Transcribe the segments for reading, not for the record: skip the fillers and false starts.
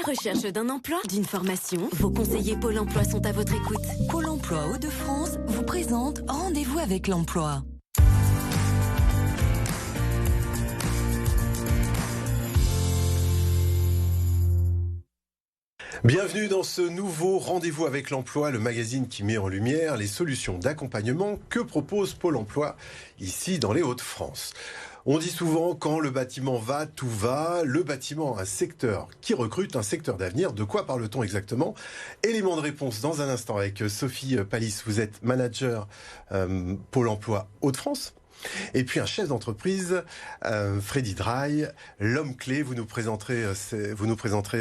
la recherche d'un emploi, d'une formation, vos conseillers Pôle emploi sont à votre écoute. Pôle emploi Hauts-de-France vous présente Rendez-vous avec l'emploi. Bienvenue dans ce nouveau Rendez-vous avec l'emploi, le magazine qui met en lumière les solutions d'accompagnement que propose Pôle emploi ici dans les Hauts-de-France. On dit souvent quand le bâtiment va, tout va. Le bâtiment, un secteur qui recrute, un secteur d'avenir. De quoi parle-t-on exactement? Élément de réponse dans un instant avec Sophie Palis. Vous êtes manager Pôle emploi Hauts-de-France. Et puis un chef d'entreprise, Freddy Dray, l'homme clé. Vous nous présenterez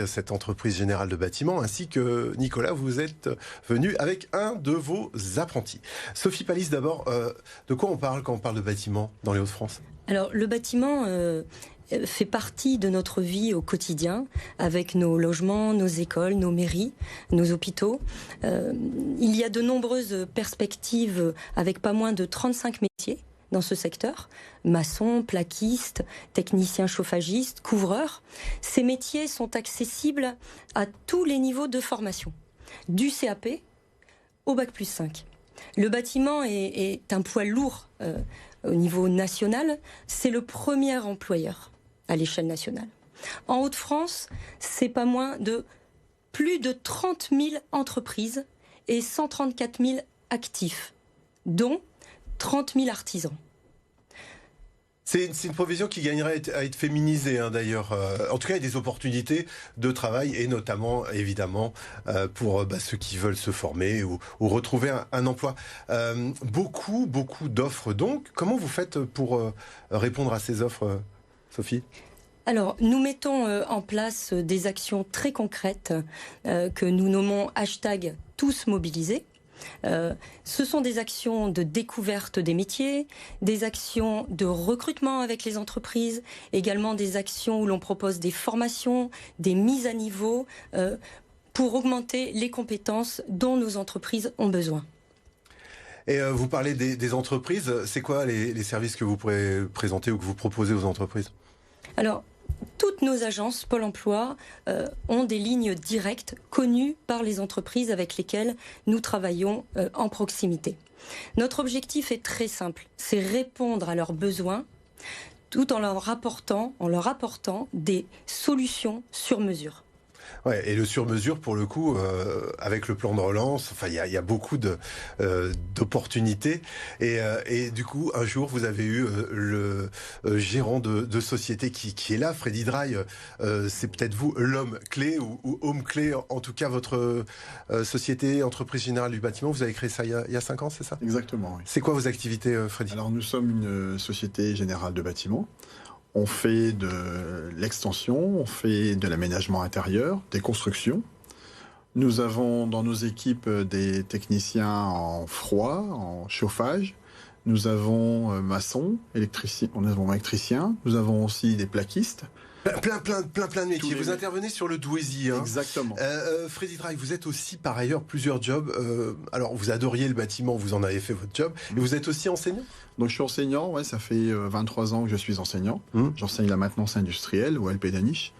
cette entreprise générale de bâtiments, ainsi que Nicolas, vous êtes venu avec un de vos apprentis. Sophie Palis, d'abord, de quoi on parle quand on parle de bâtiment dans les Hauts-de-France? Alors le bâtiment fait partie de notre vie au quotidien, avec nos logements, nos écoles, nos mairies, nos hôpitaux. Il y a de nombreuses perspectives avec pas moins de 35 métiers dans ce secteur, maçons, plaquistes, techniciens chauffagistes, couvreurs. Ces métiers sont accessibles à tous les niveaux de formation, du CAP au Bac+5. Le bâtiment est un poids lourd au niveau national, c'est le premier employeur à l'échelle nationale. En Hauts-de-France, c'est pas moins de plus de 30 000 entreprises et 134 000 actifs, dont 30 000 artisans. C'est une profession qui gagnerait à être féminisée, d'ailleurs. En tout cas, il y a des opportunités de travail, et notamment, évidemment, pour ceux qui veulent se former ou retrouver un emploi. Beaucoup d'offres, donc. Comment vous faites pour répondre à ces offres, Sophie ? Alors, nous mettons en place des actions très concrètes que nous nommons #TousMobilisés. Ce sont des actions de découverte des métiers, des actions de recrutement avec les entreprises, également des actions où l'on propose des formations, des mises à niveau pour augmenter les compétences dont nos entreprises ont besoin. Et vous parlez des entreprises, c'est quoi les services que vous pourrez présenter ou que vous proposez aux entreprises ? Alors, toutes nos agences Pôle emploi ont des lignes directes connues par les entreprises avec lesquelles nous travaillons en proximité. Notre objectif est très simple, c'est répondre à leurs besoins tout en leur apportant des solutions sur mesure. Ouais, et le sur-mesure, pour le coup, avec le plan de relance, enfin, il y a beaucoup d'opportunités. Et du coup, un jour, vous avez eu le gérant de société qui est là, Freddy Dray. C'est peut-être vous, l'homme clé ou homme clé, en tout cas, votre société, entreprise générale du bâtiment. Vous avez créé ça il y a 5 ans, c'est ça ? Exactement, oui. C'est quoi vos activités, Freddy ? Alors, nous sommes une société générale de bâtiments. On fait de l'extension, on fait de l'aménagement intérieur, des constructions. Nous avons dans nos équipes des techniciens en froid, en chauffage. Nous avons maçons, électriciens, nous avons aussi des plaquistes. Plein de métiers. Vous intervenez sur le Douaisis. Exactement. Freddy Dray, vous êtes aussi par ailleurs plusieurs jobs. Alors vous adoriez le bâtiment, vous en avez fait votre job. Et vous êtes aussi enseignant ? Donc je suis enseignant, ouais, ça fait 23 ans que je suis enseignant. J'enseigne la maintenance industrielle au LP Daniche.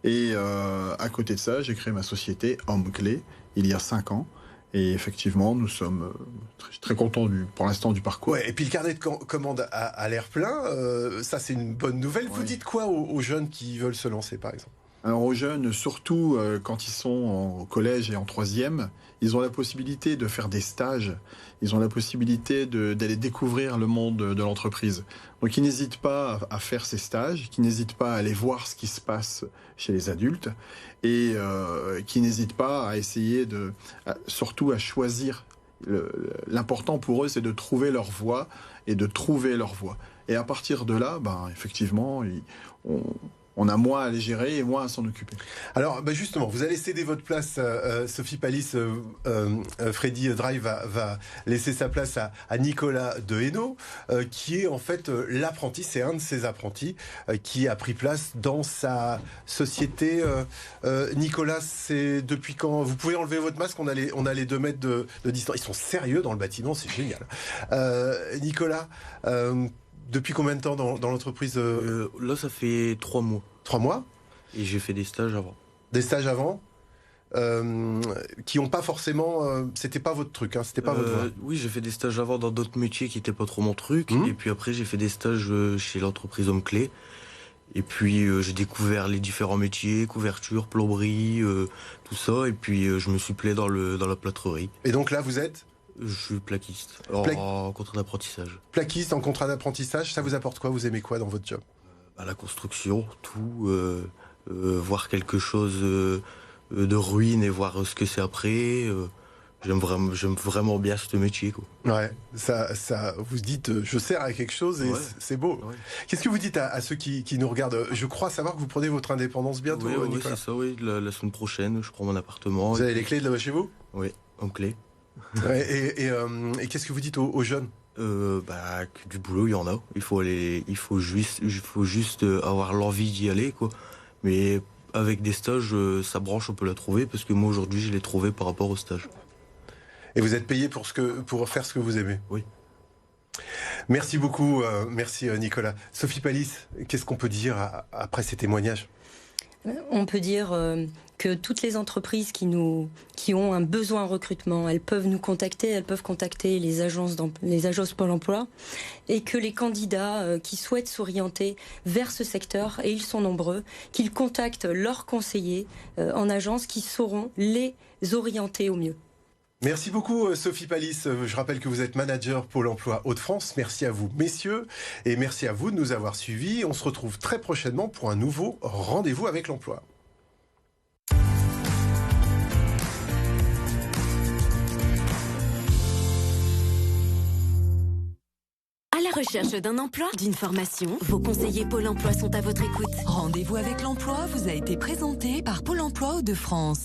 Et à côté de ça, j'ai créé ma société Homme Clé il y a 5 ans. Et effectivement, nous sommes très contents pour l'instant du parcours. Ouais, et puis le carnet de commande a l'air plein. Ça, c'est une bonne nouvelle. Vous dites quoi aux jeunes qui veulent se lancer, par exemple ? Alors aux jeunes, surtout quand ils sont au collège et en 3e, ils ont la possibilité de faire des stages. Ils ont la possibilité d'aller découvrir le monde de l'entreprise. Donc ils n'hésitent pas à faire ces stages, qu'ils n'hésitent pas à aller voir ce qui se passe chez les adultes et qui n'hésitent pas à essayer surtout à choisir. L'important pour eux, c'est de trouver leur voie et de trouver leur voie. Et à partir de là, effectivement, on a moins à les gérer et moins à s'en occuper. Alors justement, vous allez céder votre place, Sophie Palis. Freddy Dray va laisser sa place à Nicolas Dehainaut, qui est en fait l'apprenti, c'est un de ses apprentis, qui a pris place dans sa société. Nicolas, c'est depuis quand? Vous pouvez enlever votre masque, on a les 2 mètres de distance. Ils sont sérieux dans le bâtiment, c'est génial. Nicolas, depuis combien de temps dans l'entreprise? Là, ça fait 3 mois. 3 mois? Et j'ai fait des stages avant. Des stages avant qui n'ont pas forcément... c'était pas votre truc, hein, c'était pas votre voie. Oui, j'ai fait des stages avant dans d'autres métiers qui n'étaient pas trop mon truc. Et puis après, j'ai fait des stages chez l'entreprise Homme Clé. Et puis j'ai découvert les différents métiers, couverture, plomberie, tout ça. Et puis je me suis plaît dans la plâtrerie. Et donc là, vous êtes Je suis plaquiste, en contrat d'apprentissage. plaquiste en contrat d'apprentissage, ça vous apporte quoi? Vous aimez quoi dans votre job? La construction, tout, voir quelque chose de ruine et voir ce que c'est après. J'aime vraiment bien ce métier, quoi. Ouais, ça, vous dites, je sers à quelque chose et c'est beau. Ouais. Qu'est-ce que vous dites à ceux qui nous regardent? Je crois savoir que vous prenez votre indépendance bientôt, Oui, Nicolas. c'est ça, oui. La semaine prochaine, je prends mon appartement. Vous avez les clés de là-bas chez vous? Oui, en clé. Ouais, et qu'est-ce que vous dites aux jeunes? Que du boulot, il y en a. Il faut juste avoir l'envie d'y aller, quoi. Mais avec des stages, sa branche, on peut la trouver, parce que moi, aujourd'hui, je l'ai trouvée par rapport au stage. Et vous êtes payé pour faire ce que vous aimez? Oui. Merci beaucoup, merci Nicolas. Sophie Palis, qu'est-ce qu'on peut dire après ces témoignages? On peut dire que toutes les entreprises qui ont un besoin en recrutement, elles peuvent nous contacter, elles peuvent contacter les agences Pôle emploi, et que les candidats qui souhaitent s'orienter vers ce secteur, et ils sont nombreux, qu'ils contactent leurs conseillers en agence qui sauront les orienter au mieux. Merci beaucoup Sophie Palis. Je rappelle que vous êtes manager Pôle emploi Hauts-de-France. Merci à vous messieurs et merci à vous de nous avoir suivis. On se retrouve très prochainement pour un nouveau rendez-vous avec l'emploi. À la recherche d'un emploi, d'une formation, vos conseillers Pôle emploi sont à votre écoute. Rendez-vous avec l'emploi vous a été présenté par Pôle emploi Hauts-de-France.